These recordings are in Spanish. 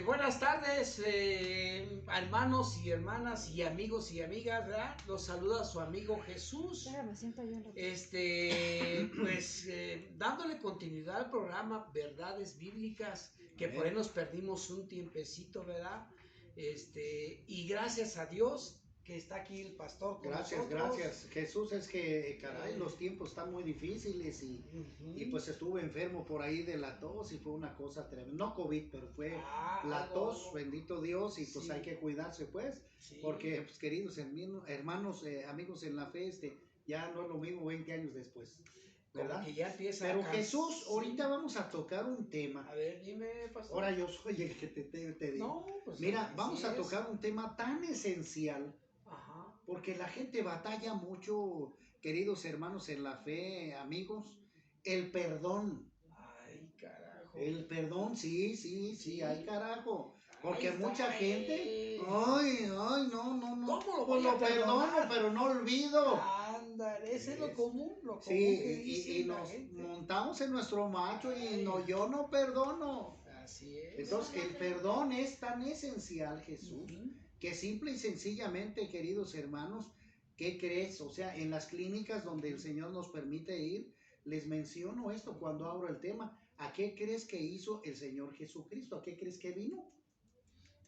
Buenas tardes, hermanos y hermanas y amigos y amigas, ¿verdad? Los saluda su amigo Jesús. Me siento yo un rato. Dándole continuidad al programa Verdades Bíblicas, que por ahí nos perdimos un tiempecito, ¿verdad? Y gracias a Dios que está aquí el pastor con nosotros. Gracias. Jesús, es que, caray, los tiempos están muy difíciles y pues estuve enfermo por ahí de la tos y fue una cosa tremenda. No COVID, pero fue la tos, bendito Dios, y pues sí, hay que cuidarse, pues, sí, porque, pues, queridos hermanos, amigos en la fe, ya no es lo mismo 20 años después, ¿verdad? Como que ya empieza pero a Jesús, ahorita vamos a tocar un tema. A ver, dime, pastor. Ahora yo soy el que te digo. No, pues mira, vamos a tocar un tema tan esencial. Ajá. Porque la gente batalla mucho, queridos hermanos en la fe, amigos, el perdón. Ay, carajo. El perdón, sí, ay, carajo. Porque Ay, mucha gente, no. ¿Cómo pues lo perdono, pero no olvido. Ándale, ese es lo común, Sí, que dice y nos montamos en nuestro macho y yo no perdono. Así es. Entonces, el perdón es tan esencial, Jesús, que simple y sencillamente, queridos hermanos, ¿qué crees? O sea, en las clínicas donde el Señor nos permite ir, les menciono esto cuando abro el tema. ¿A qué crees que hizo el Señor Jesucristo? ¿A qué crees que vino?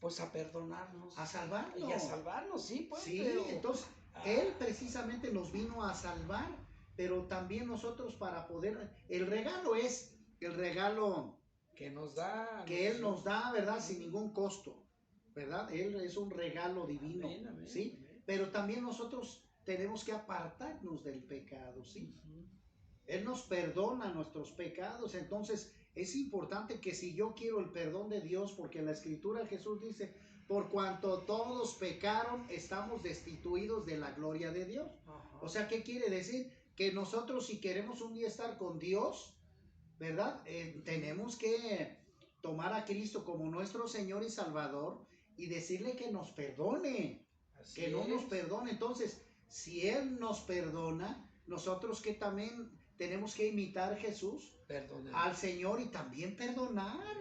Pues a perdonarnos. A salvarnos. Y a salvarnos, sí, pues. Sí, pero entonces, Él precisamente nos vino a salvar, pero también nosotros para poder... El regalo que nos da. Que Él nos da, ¿verdad? Sin ningún costo, ¿verdad? Él es un regalo divino, amén, ¿sí? Amén. Pero también nosotros tenemos que apartarnos del pecado, ¿sí? Él nos perdona nuestros pecados, entonces es importante que si yo quiero el perdón de Dios, porque en la Escritura Jesús dice, por cuanto todos pecaron, estamos destituidos de la gloria de Dios. O sea, ¿qué quiere decir? Que nosotros si queremos un día estar con Dios, ¿verdad? Tenemos que tomar a Cristo como nuestro Señor y Salvador y decirle que nos perdone, que no nos perdone. Entonces, si Él nos perdona, nosotros que también tenemos que imitar a Jesús, al Señor y también perdonar.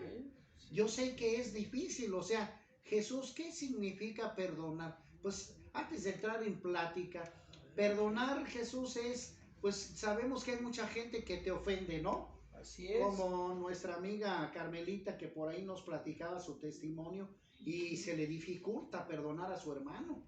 Yo sé que es difícil, o sea, Jesús, ¿qué significa perdonar? Pues antes de entrar en plática, perdonar, Jesús, es, pues sabemos que hay mucha gente que te ofende, ¿no? Así es. Como nuestra amiga Carmelita, que por ahí nos platicaba su testimonio y se le dificulta perdonar a su hermano.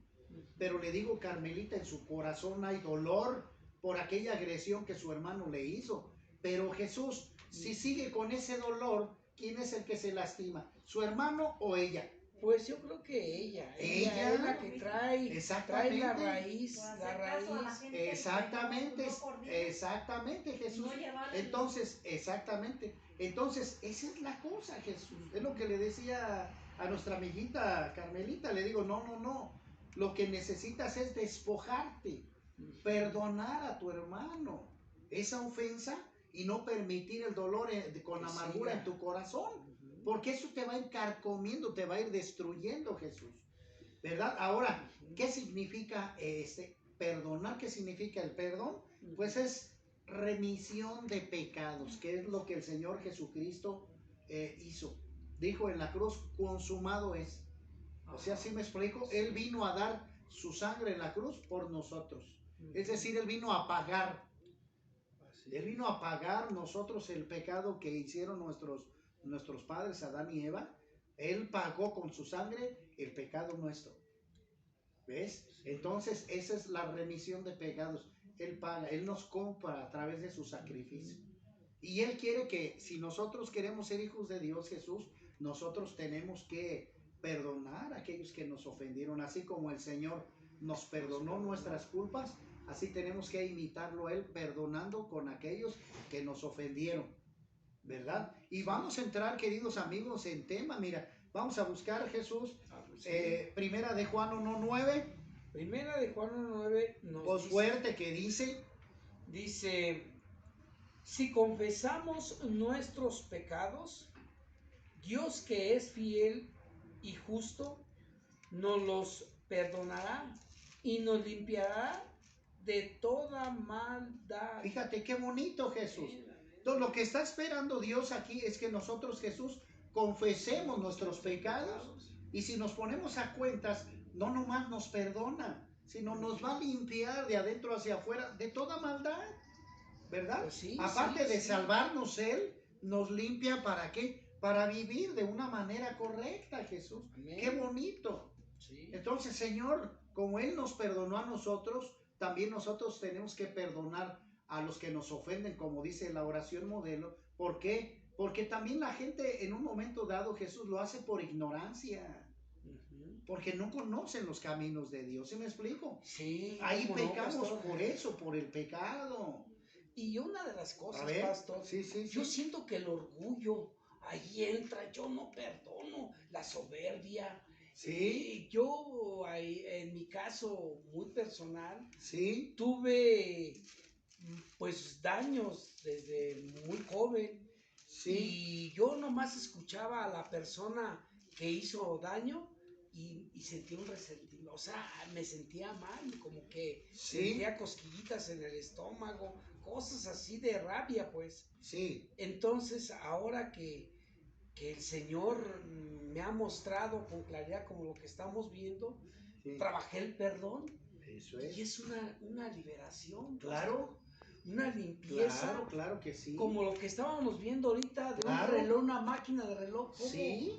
Pero le digo, Carmelita, en su corazón hay dolor por aquella agresión que su hermano le hizo. Pero Jesús, si sigue con ese dolor, ¿quién es el que se lastima? ¿Su hermano o ella? Pues yo creo que ella es la que trae la raíz, Exactamente, Jesús. Entonces, Entonces, esa es la cosa, Jesús. Es lo que le decía a nuestra amiguita Carmelita. Le digo, no. Lo que necesitas es despojarte, perdonar a tu hermano esa ofensa y no permitir el dolor con amargura en tu corazón. Porque eso te va encarcomiendo, te va a ir destruyendo, Jesús, ¿verdad? Ahora, ¿qué significa perdonar? ¿Qué significa el perdón? Pues es remisión de pecados, que es lo que el Señor Jesucristo hizo. Dijo en la cruz, consumado es. O sea, ¿sí me explico? Él vino a dar su sangre en la cruz por nosotros. Es decir, Él vino a pagar. Él vino a pagar nosotros el pecado que hicieron nuestros padres, Adán y Eva. Él pagó con su sangre el pecado nuestro. ¿Ves? Entonces, esa es la remisión de pecados. Él paga, Él nos compra a través de su sacrificio. Y Él quiere que, si nosotros queremos ser hijos de Dios, Jesús, nosotros tenemos que perdonar a aquellos que nos ofendieron. Así como el Señor nos perdonó nuestras culpas, así tenemos que imitarlo a Él, perdonando con aquellos que nos ofendieron, ¿verdad? Y vamos a entrar, queridos amigos, en tema. Mira, vamos a buscar, Jesús, Primera de Juan 1:9. Primera de Juan 1:9 nos voz fuerte que dice, si confesamos nuestros pecados, Dios, que es fiel y justo, nos los perdonará y nos limpiará de toda maldad. Fíjate qué bonito, Jesús. Entonces, lo que está esperando Dios aquí es que nosotros, Jesús, confesemos nuestros pecados, y si nos ponemos a cuentas, no nomás nos perdona, sino nos va a limpiar de adentro hacia afuera de toda maldad, ¿verdad? Pues sí, Aparte sí, de sí. salvarnos Él, nos limpia ¿para qué? Para vivir de una manera correcta, Jesús. Amén. ¡Qué bonito! Sí. Entonces, Señor, como Él nos perdonó a nosotros, también nosotros tenemos que perdonar a los que nos ofenden, como dice la oración modelo. ¿Por qué? Porque también la gente en un momento dado, Jesús, lo hace por ignorancia. Porque no conocen los caminos de Dios. ¿Sí me explico? Sí. Ahí pecamos pastor, por eso, por el pecado. Y una de las cosas, ver, pastor, sí, yo siento que el orgullo ahí entra, yo no perdono, la soberbia. Sí. Yo, en mi caso muy personal, Sí. tuve pues daños desde muy joven. Sí. Y yo nomás escuchaba a la persona que hizo daño y sentía un resentimiento, o sea, me sentía mal, como que sentía cosquillitas en el estómago, cosas así de rabia, pues. Sí. Entonces, ahora que el Señor me ha mostrado con claridad como lo que estamos viendo, trabajé el perdón. Eso es. Y es una liberación. Claro. Una limpieza. Claro, claro que sí. Como lo que estábamos viendo ahorita de un reloj, una máquina de reloj,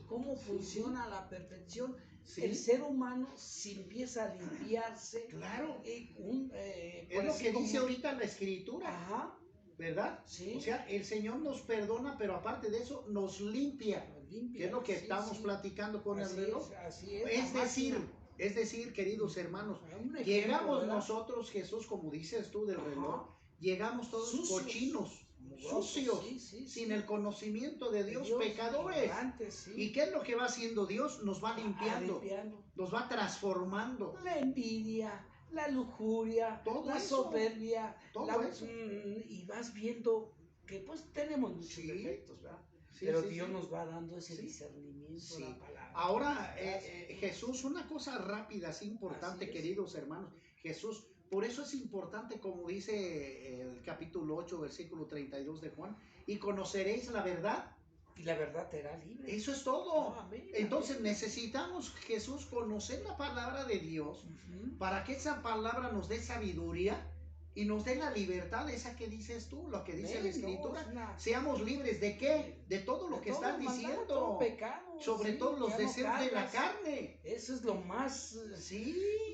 cómo funciona a la perfección. Sí. El ser humano, si empieza a limpiarse, claro. Es lo que dice ahorita la Escritura. Ajá. ¿Verdad? Sí. O sea, el Señor nos perdona, pero aparte de eso, nos limpia. Que es lo que estamos platicando con el reloj. Así es. Es decir, queridos hermanos, llegamos nosotros, Jesús, como dices tú del reloj, llegamos todos cochinos, sucios, sin el conocimiento de Dios, pecadores. ¿Y qué es lo que va haciendo Dios? Nos va limpiando, nos va transformando. La envidia, la lujuria, la soberbia, y vas viendo que pues tenemos muchos defectos, ¿verdad? Pero Dios nos va dando ese discernimiento de la palabra. Ahora, Jesús, una cosa rápida, así importante, queridos hermanos. Jesús, por eso es importante, como dice el capítulo 8, versículo 32 de Juan, y conoceréis la verdad. Y la verdad te hará libre. Eso es todo. Entonces necesitamos, Jesús, conocer la palabra de Dios para que esa palabra nos dé sabiduría y nos dé la libertad, esa que dices tú, lo que dice la Escritura. Seamos libres ¿de qué? De todo lo que estás diciendo. Todo pecado, sobre todo los deseos de la carne. Eso es lo más.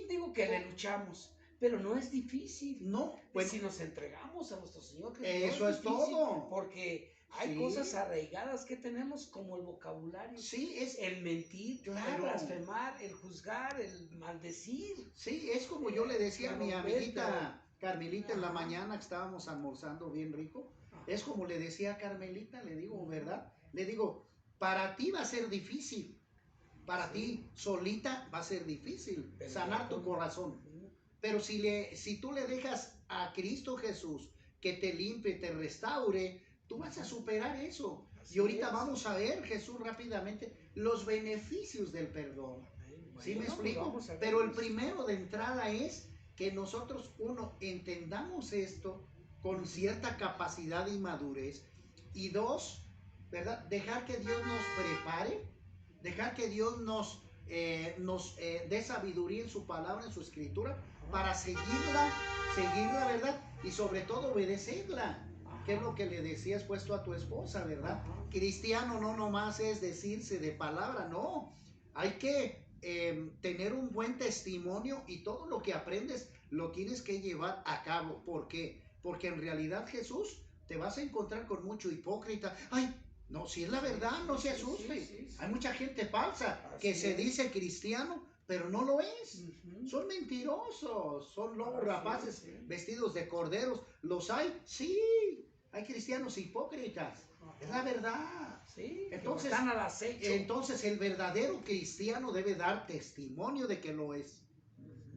Digo que le luchamos. Pero no es difícil. No. Pues si nos entregamos a nuestro Señor. Eso es todo. Porque hay cosas arraigadas que tenemos como el vocabulario. Sí, es el mentir, el blasfemar, el juzgar, el maldecir. Sí, es como yo le decía a mi amiguita Carmelita en la mañana que estábamos almorzando bien rico. Es como le decía a Carmelita, le digo, ¿verdad? Le digo, para ti va a ser difícil. Para ti solita va a ser difícil sanar tu corazón. Pero si tú le dejas a Cristo Jesús que te limpie, te restaure, tú vas a superar eso. Y ahorita vamos a ver, Jesús, rápidamente, los beneficios del perdón. ¿Sí me explico? Pero el primero de entrada es que nosotros, uno, entendamos esto con cierta capacidad y madurez. Y dos, ¿verdad? Dejar que Dios nos prepare, dejar que Dios nos dé sabiduría en su palabra, en su escritura, para seguirla, ¿verdad? Y sobre todo obedecerla. ¿Qué es lo que le decías puesto a tu esposa, verdad? Cristiano no nomás es decirse de palabra, no. Hay que tener un buen testimonio y todo lo que aprendes lo tienes que llevar a cabo. ¿Por qué? Porque en realidad, Jesús, te vas a encontrar con mucho hipócrita. ¡Ay! No, si es la verdad, no se asuste. Hay mucha gente falsa que se dice cristiano, pero no lo es. Son mentirosos, son lobos rapaces vestidos de corderos. ¿Los hay? Sí, hay cristianos hipócritas. Es la verdad. Entonces, están al acecho. Entonces el verdadero cristiano debe dar testimonio de que lo es.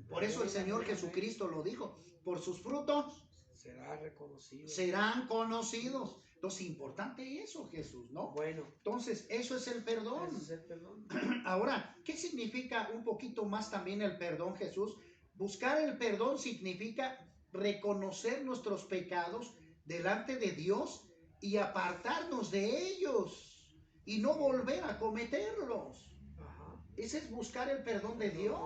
Por eso el Señor Jesucristo lo dijo. Por sus frutos serán conocidos. Entonces, importante eso, Jesús, ¿no? Bueno. Entonces, eso es el perdón. Eso es el perdón. Ahora, ¿qué significa un poquito más también el perdón, Jesús? Buscar el perdón significa reconocer nuestros pecados delante de Dios y apartarnos de ellos. y no volver a cometerlos. Ese es buscar el perdón de Dios.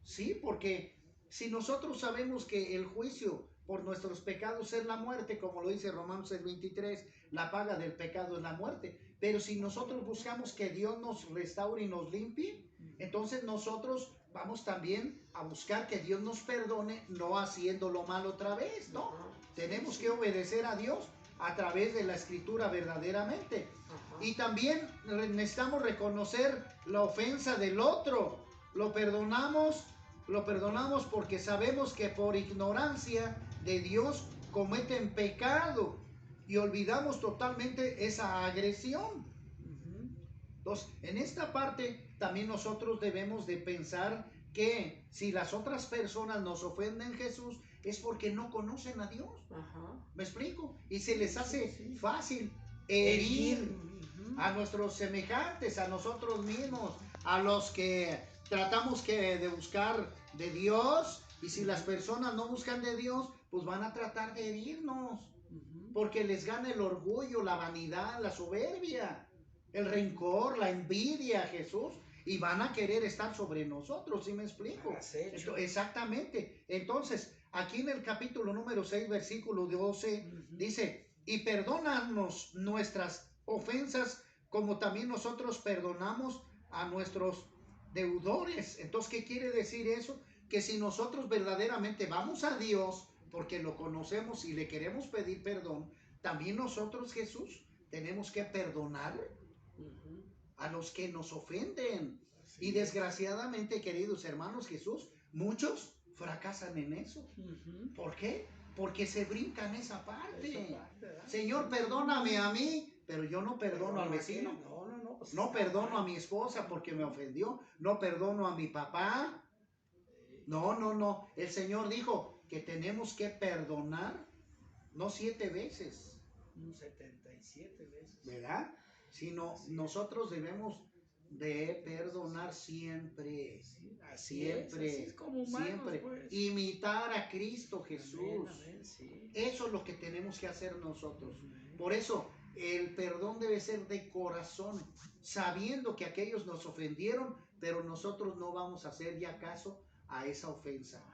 Sí, porque si nosotros sabemos que el juicio por nuestros pecados es la muerte, como lo dice Romanos 6:23, la paga del pecado es la muerte. Pero si nosotros buscamos que Dios nos restaure y nos limpie, entonces nosotros vamos también a buscar que Dios nos perdone, no haciendo lo malo otra vez, ¿no? Tenemos que obedecer a Dios a través de la Escritura verdaderamente. Y también necesitamos reconocer la ofensa del otro. Lo perdonamos porque sabemos que por ignorancia de Dios cometen pecado y olvidamos totalmente esa agresión. Entonces, en esta parte también nosotros debemos de pensar que si las otras personas nos ofenden, Jesús, es porque no conocen a Dios. ¿Me explico? Y se les hace fácil herir a nuestros semejantes, a nosotros mismos, a los que tratamos de buscar de Dios. Y si las personas no buscan de Dios, pues van a tratar de herirnos, porque les gana el orgullo, la vanidad, la soberbia, el rencor, la envidia, Jesús, y van a querer estar sobre nosotros. ¿Sí me explico? Exactamente. Entonces, aquí en el capítulo número 6, versículo 12, dice, y perdónanos nuestras ofensas como también nosotros perdonamos a nuestros deudores. Entonces, ¿qué quiere decir eso? Que si nosotros verdaderamente vamos a Dios porque lo conocemos y le queremos pedir perdón, también nosotros, Jesús, tenemos que perdonar a los que nos ofenden. Y desgraciadamente, queridos hermanos, Jesús, muchos fracasan en eso. ¿Por qué? Porque se brincan esa parte. Señor, perdóname a mí, pero yo no perdono al vecino. No perdono a mi esposa porque me ofendió. No perdono a mi papá. No. El Señor dijo que tenemos que perdonar, no 7 veces. 77 veces. ¿Verdad? Sino nosotros debemos de perdonar siempre. Siempre. Es como humanos, siempre. Pues. Imitar a Cristo Jesús. Amén, sí. Eso es lo que tenemos que hacer nosotros. Por eso, el perdón debe ser de corazón, sabiendo que aquellos nos ofendieron, pero nosotros no vamos a hacer ya caso a esa ofensa.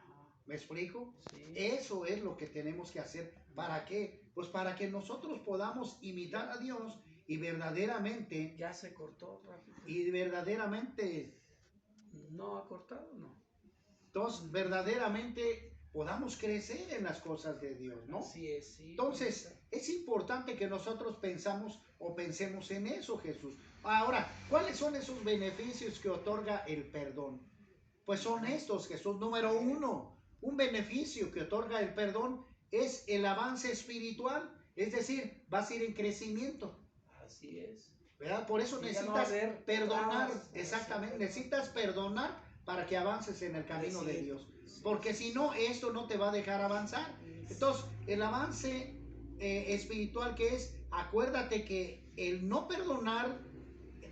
¿Me explico? Sí. Eso es lo que tenemos que hacer. ¿Para qué? Pues para que nosotros podamos imitar a Dios y verdaderamente... Ya se cortó rápido. Y verdaderamente... No ha cortado, no. Entonces, verdaderamente podamos crecer en las cosas de Dios, ¿no? Así es, sí. Entonces, es importante que nosotros pensemos en eso, Jesús. Ahora, ¿cuáles son esos beneficios que otorga el perdón? Pues son estos, Jesús. Número 1, un beneficio que otorga el perdón es el avance espiritual. Es decir, vas a ir en crecimiento. Así es. ¿Verdad? Por eso necesitas perdonar. Exactamente, necesitas perdonar para que avances en el camino de Dios. Porque si no, esto no te va a dejar avanzar. Entonces, el avance espiritual que es, acuérdate que el no perdonar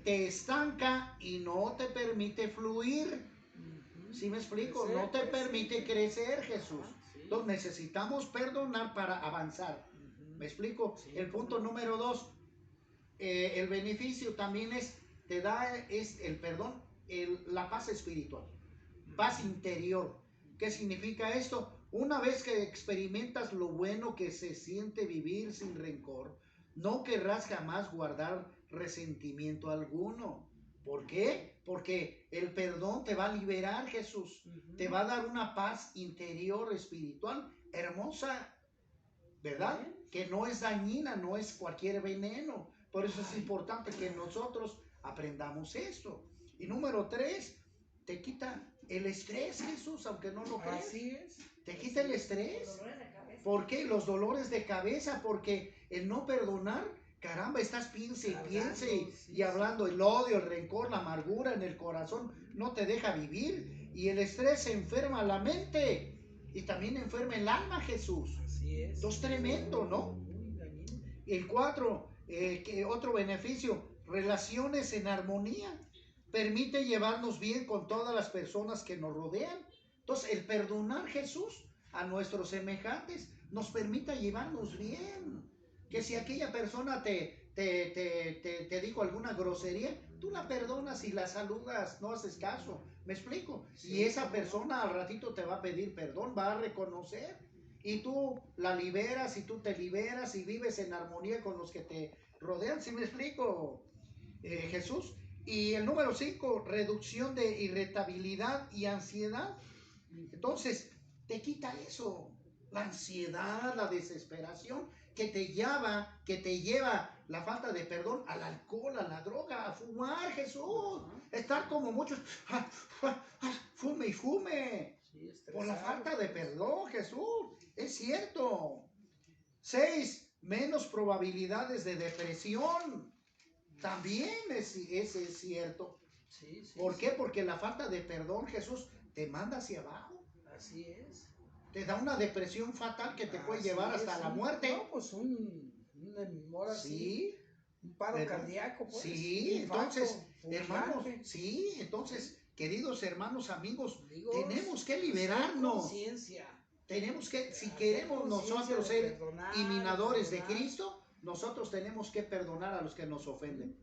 te estanca y no te permite fluir. ¿Sí me explico? No te permite crecer, Jesús. Entonces necesitamos perdonar para avanzar. ¿Me explico? El punto número 2, el beneficio también te da el perdón, la paz espiritual, paz interior. ¿Qué significa esto? Una vez que experimentas lo bueno que se siente vivir sin rencor, no querrás jamás guardar resentimiento alguno. ¿Por qué? Porque el perdón te va a liberar, Jesús. Te va a dar una paz interior espiritual hermosa, ¿verdad? Que no es dañina, no es cualquier veneno. Por eso es importante que nosotros aprendamos esto. Y número 3, te quita el estrés, Jesús, aunque no lo creas. Así es. Te quita el estrés. ¿Por qué? Los dolores de cabeza, porque el no perdonar, caramba, estás piense y hablando, el odio, el rencor, la amargura en el corazón no te deja vivir, y el estrés enferma la mente y también enferma el alma, Jesús. Así es. Entonces, tremendo, ¿no? El 4, otro beneficio, relaciones en armonía, permite llevarnos bien con todas las personas que nos rodean. Entonces, el perdonar, Jesús, a nuestros semejantes nos permita llevarnos bien. Que si aquella persona te te dijo alguna grosería, tú la perdonas y la saludas, no haces caso, ¿me explico? Sí, y esa persona al ratito te va a pedir perdón, va a reconocer, y tú la liberas y tú te liberas y vives en armonía con los que te rodean, ¿sí me explico, Jesús? Y el número 5, reducción de irritabilidad y ansiedad. Entonces, te quita eso, la ansiedad, la desesperación que te lleva la falta de perdón al alcohol, a la droga, a fumar, Jesús. Estar como muchos, fume y fume. Sí, por la falta de perdón, Jesús. Es cierto. 6, menos probabilidades de depresión. También es cierto. Sí, sí, ¿por qué? Porque la falta de perdón, Jesús, te manda hacia abajo. Así es. Te da una depresión fatal que te puede llevar hasta la muerte. No, pues un paro cardíaco, pues. Sí, entonces, hermanos, sí, entonces, queridos hermanos, amigos, tenemos que liberarnos. Tenemos que, si queremos nosotros ser imitadores de Cristo, nosotros tenemos que perdonar a los que nos ofenden.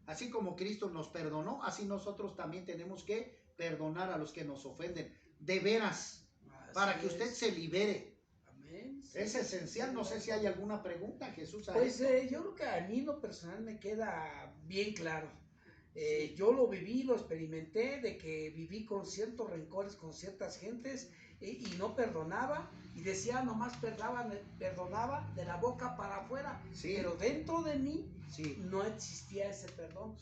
Así como Cristo nos perdonó, así nosotros también tenemos que perdonar a los que nos ofenden. De veras, para que usted se libere. Amén. Sí, es esencial. No sé si hay alguna pregunta, Jesús. Pues yo creo que a mí en lo personal me queda bien claro. Yo lo viví, lo experimenté, de que viví con ciertos rencores con ciertas gentes y no perdonaba, y decía nomás perdonaba de la boca para afuera, pero dentro de mí no existía ese perdón.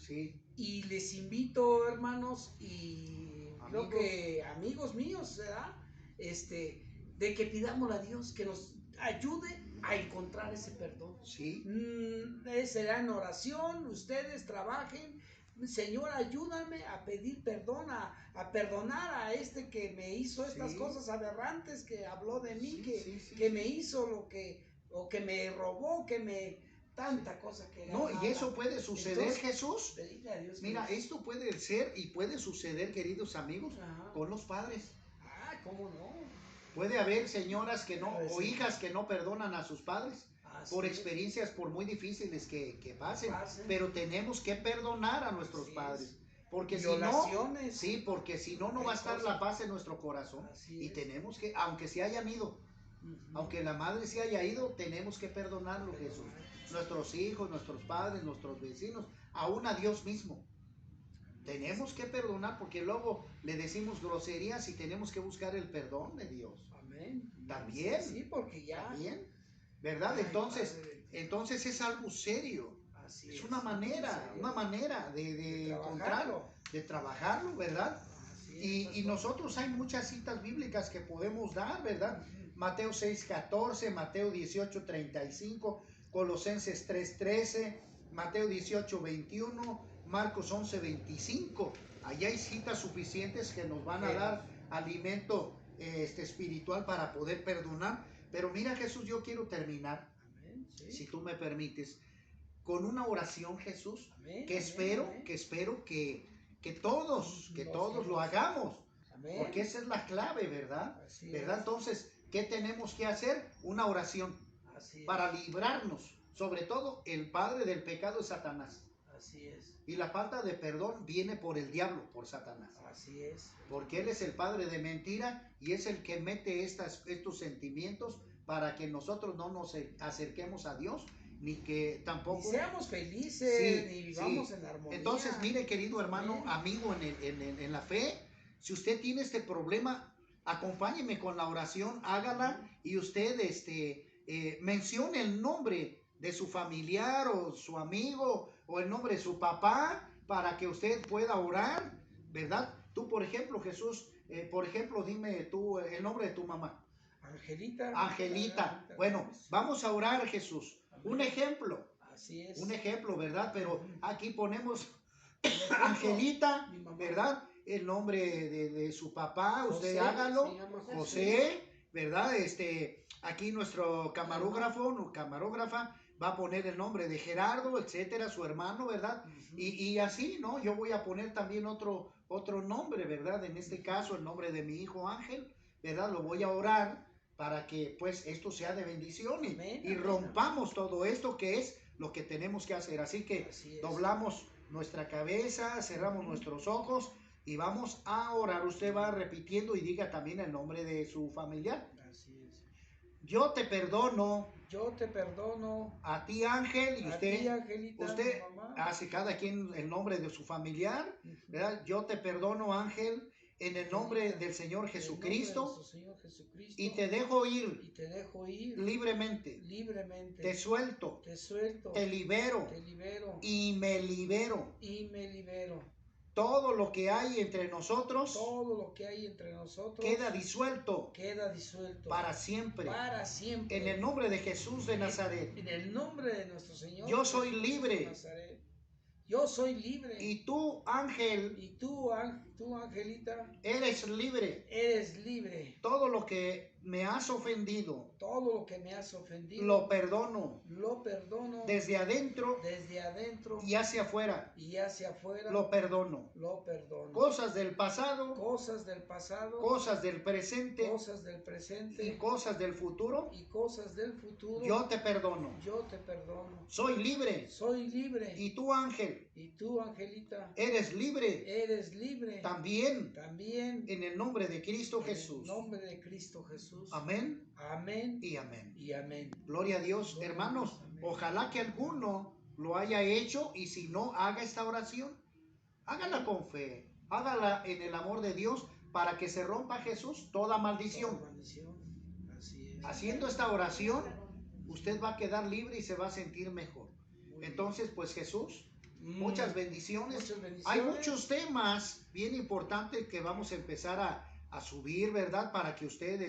Y les invito, hermanos, y creo que amigos míos, ¿verdad? De que pidamos a Dios que nos ayude a encontrar ese perdón. Será en oración, ustedes trabajen. Señor, ayúdame a pedir perdón, a perdonar a que me hizo estas cosas aberrantes, que habló de mí, que me hizo o que me robó, tanta cosa que... No, y eso puede suceder. Entonces, Jesús, mira, esto puede ser y puede suceder, queridos amigos, con los padres. ¿Cómo no? Puede haber señoras que no, o hijas que no perdonan a sus padres. Por experiencias, por muy difíciles que pasen, pero tenemos que perdonar a nuestros padres, porque si no, porque si no, no va a estar la paz en nuestro corazón, y tenemos que, aunque se hayan ido, aunque la madre se haya ido, tenemos que perdonarlo, Jesús, nuestros hijos, nuestros padres, nuestros vecinos, aún a Dios mismo, tenemos que perdonar, porque luego le decimos groserías y tenemos que buscar el perdón de Dios. Amén. También. Sí, porque ya. También. ¿Verdad? Entonces es algo serio. Es una manera de encontrarlo, de trabajarlo, ¿verdad? Y nosotros hay muchas citas bíblicas que podemos dar, ¿verdad? Mateo 6:14, Mateo 18:35, Colosenses 3:13, Mateo 18:21, Marcos 11:25. Allá hay citas suficientes que nos van a dar alimento espiritual para poder perdonar. Pero mira, Jesús, yo quiero terminar, si tú me permites, con una oración, Jesús, que espero que todos lo hagamos, porque esa es la clave, ¿verdad? ¿Verdad? Entonces, ¿qué tenemos que hacer? Una oración para librarnos, sobre todo el padre del pecado es Satanás. Así es. Y la falta de perdón viene por el diablo, por Satanás. Así es. Porque él es el padre de mentira y es el que mete estos sentimientos para que nosotros no nos acerquemos a Dios, ni que tampoco... Ni seamos felices, ni vivamos en armonía. Entonces, mire, querido hermano, amigo en la fe, si usted tiene este problema, acompáñeme con la oración, hágala, y usted mencione el nombre de su familiar o su amigo o el nombre de su papá para que usted pueda orar, ¿verdad? Tú, por ejemplo, Jesús, dime tú el nombre de tu mamá. Angelita. Bueno, vamos a orar, Jesús. Un ejemplo. Así es. Un ejemplo, ¿verdad? Pero aquí ponemos Angelita, ¿verdad? El nombre de su papá, usted hágalo. José, ¿verdad? Aquí nuestro camarógrafa va a poner el nombre de Gerardo, etcétera, su hermano, ¿verdad? Y así, ¿no? Yo voy a poner también otro nombre, ¿verdad? En este caso, el nombre de mi hijo Ángel, ¿verdad? Lo voy a orar para que, pues, esto sea de bendición y rompamos todo esto que es lo que tenemos que hacer. Así que Así es. doblamos nuestra cabeza, cerramos nuestros ojos y vamos a orar. Usted va repitiendo y diga también el nombre de su familiar. Así es. Yo te perdono. Yo te perdono. A ti, Ángel, y A usted, ti, Angelita, usted mi mamá. hace cada quien el nombre de su familiar, ¿verdad? Yo te perdono, Ángel, en el nombre del Señor Jesucristo, Señor Jesucristo, y te dejo ir, y te dejo ir libremente, libremente, te suelto, te libero, y me libero. Todo lo que hay entre nosotros queda disuelto para siempre. En el nombre de Jesús de Nazaret. En el nombre de nuestro Señor. Yo soy libre. Yo soy libre. Y tú, Ángel. Y tú, Angelita. Eres libre. Eres libre. Todo lo que me has ofendido. Todo lo que me has ofendido. Lo perdono. Lo perdono. Desde adentro. Desde adentro. Y hacia afuera. Y hacia afuera. Lo perdono. Lo perdono. Cosas del pasado. Cosas del pasado. Cosas del presente. Cosas del presente. Y cosas del futuro. Y cosas del futuro. Yo te perdono. Yo te perdono. Soy libre. Soy libre. Y tú, Ángel. Y tú, Angelita. Eres libre. Eres libre. También. También. En el nombre de Cristo Jesús. En el nombre de Cristo Jesús. Amén. Amén. Y amén. Y amén. Gloria a Dios. Hermanos, ojalá que alguno lo haya hecho, y si no, haga esta oración. Hágala con fe. Hágala en el amor de Dios, para que se rompa, Jesús, toda maldición. Así es. Haciendo esta oración, usted va a quedar libre y se va a sentir mejor. Entonces, pues, Jesús, muchas bendiciones. Hay muchos temas bien importantes que vamos a empezar a subir, ¿verdad? Para que usted,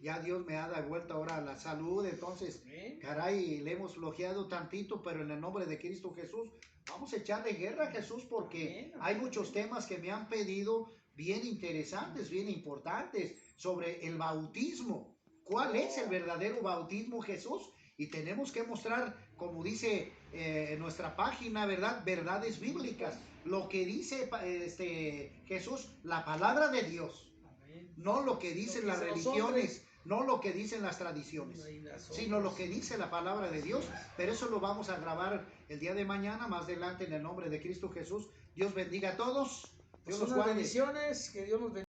ya Dios me ha devuelto ahora la salud. Entonces, caray, le hemos flojeado tantito, pero en el nombre de Cristo Jesús, vamos a echarle guerra a Jesús, porque hay muchos temas que me han pedido bien interesantes, bien importantes, sobre el bautismo. ¿Cuál es el verdadero bautismo, Jesús? Y tenemos que mostrar, como dice en nuestra página, ¿verdad? Verdades bíblicas. Lo que dice Jesús, la palabra de Dios. No lo que dicen las religiones, no lo que dicen las tradiciones, sino lo que dice la palabra de Dios. Pero eso lo vamos a grabar el día de mañana, más adelante, en el nombre de Cristo Jesús. Dios bendiga a todos. Dios los guarde. Bendiciones, que Dios nos bendiga.